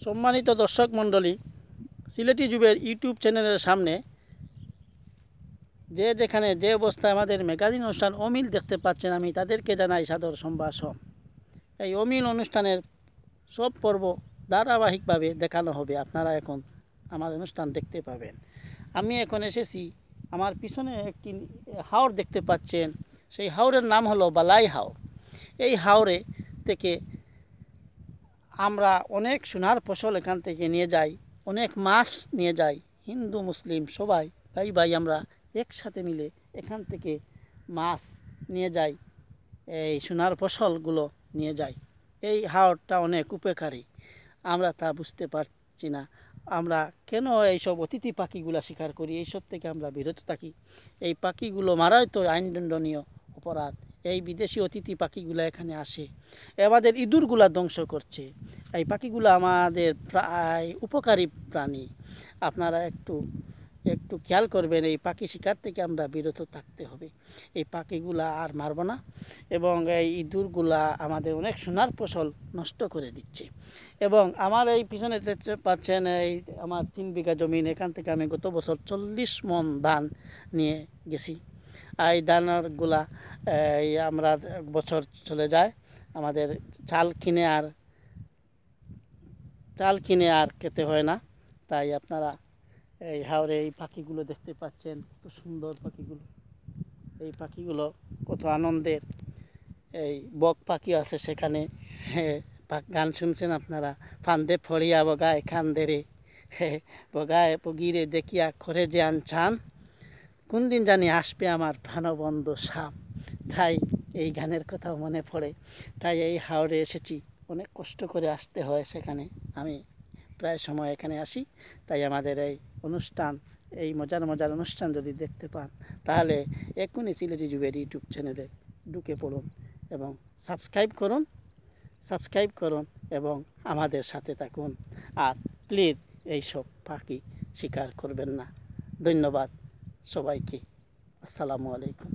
সম্মানিত দর্শক মণ্ডলী, সিলেটি জুবের ইউটিউব চ্যানেলের সামনে যেখানে যে অবস্থায় আমাদের ম্যাগাজিন অনুষ্ঠান অমিল দেখতে পাচ্ছেন, আমি তাদেরকে জানাই সাদর সম্ভাষণ। এই অমিল অনুষ্ঠানের সব পর্ব ধারাবাহিকভাবে দেখানো হবে। আপনারা এখন আমার অনুষ্ঠান দেখতে পাবেন। আমি এখন এসেছি, আমার পিছনে একটি হাওর দেখতে পাচ্ছেন। সেই হাওরের নাম হলো বালাই হাওর। এই হাওরে থেকে আমরা অনেক সোনার ফসল এখান থেকে নিয়ে যাই, অনেক মাছ নিয়ে যাই। হিন্দু মুসলিম সবাই ভাই ভাই আমরা একসাথে মিলে এখান থেকে মাছ নিয়ে যাই, এই সোনার ফসলগুলো নিয়ে যাই। এই হাওরটা অনেক উপকারী, আমরা তা বুঝতে পারছি না। আমরা কেন এইসব অতিথি পাখিগুলো শিকার করি? এইসব থেকে আমরা বিরত থাকি। এই পাখিগুলো মারাই তো আইনদণ্ডনীয় অপরাধ। এই বিদেশি অতিথি পাখিগুলো এখানে আসে, আমাদের ইঁদুরগুলা ধ্বংস করছে। এই পাখিগুলো আমাদের প্রায় উপকারী প্রাণী। আপনারা একটু খেয়াল করবেন, এই পাখি শিকার থেকে আমরা বিরত থাকতে হবে। এই পাখিগুলা আর মারব না। এবং এই ইঁদুরগুলা আমাদের অনেক সোনার ফসল নষ্ট করে দিচ্ছে। এবং আমার এই পিছনে পাচ্ছেন, এই আমার 3 বিঘা জমিন, এখান থেকে আমি গত বছর 40 মণ ধান নিয়ে গেছি। এই ধানগুলা এই আমরা বছর চলে যায়, আমাদের চাল কিনে আর খেতে হয় না। তাই আপনারা এই হাওরে এই পাখিগুলো দেখতে পাচ্ছেন, কত সুন্দর পাখিগুলো। এই পাখিগুলো কত আনন্দের। এই বক পাখি আছে সেখানে, গান শুনছেন আপনারা। ফান্দে ফড়িয়া বগায় খান্দেরে, বগায় পগিরে দেখিয়া করে যে আনছান, কোন দিন জানি আসবে আমার প্রাণবন্ধ সাপ। তাই এই গানের কথাও মনে পড়ে। তাই এই হাওরে এসেছি, অনেক কষ্ট করে আসতে হয় সেখানে। আমি প্রায় সময় এখানে আসি। তাই আমাদের এই অনুষ্ঠান, এই মজার অনুষ্ঠান যদি দেখতে পান, তাহলে এক্ষুনি সিলেটি জুবের ইউটিউব চ্যানেলে ঢুকে পড়ুন এবং সাবস্ক্রাইব করুন এবং আমাদের সাথে থাকুন। আর প্লিজ এইসব পাখি শিকার করবেন না। ধন্যবাদ সবাইকে। আসসালামু আলাইকুম।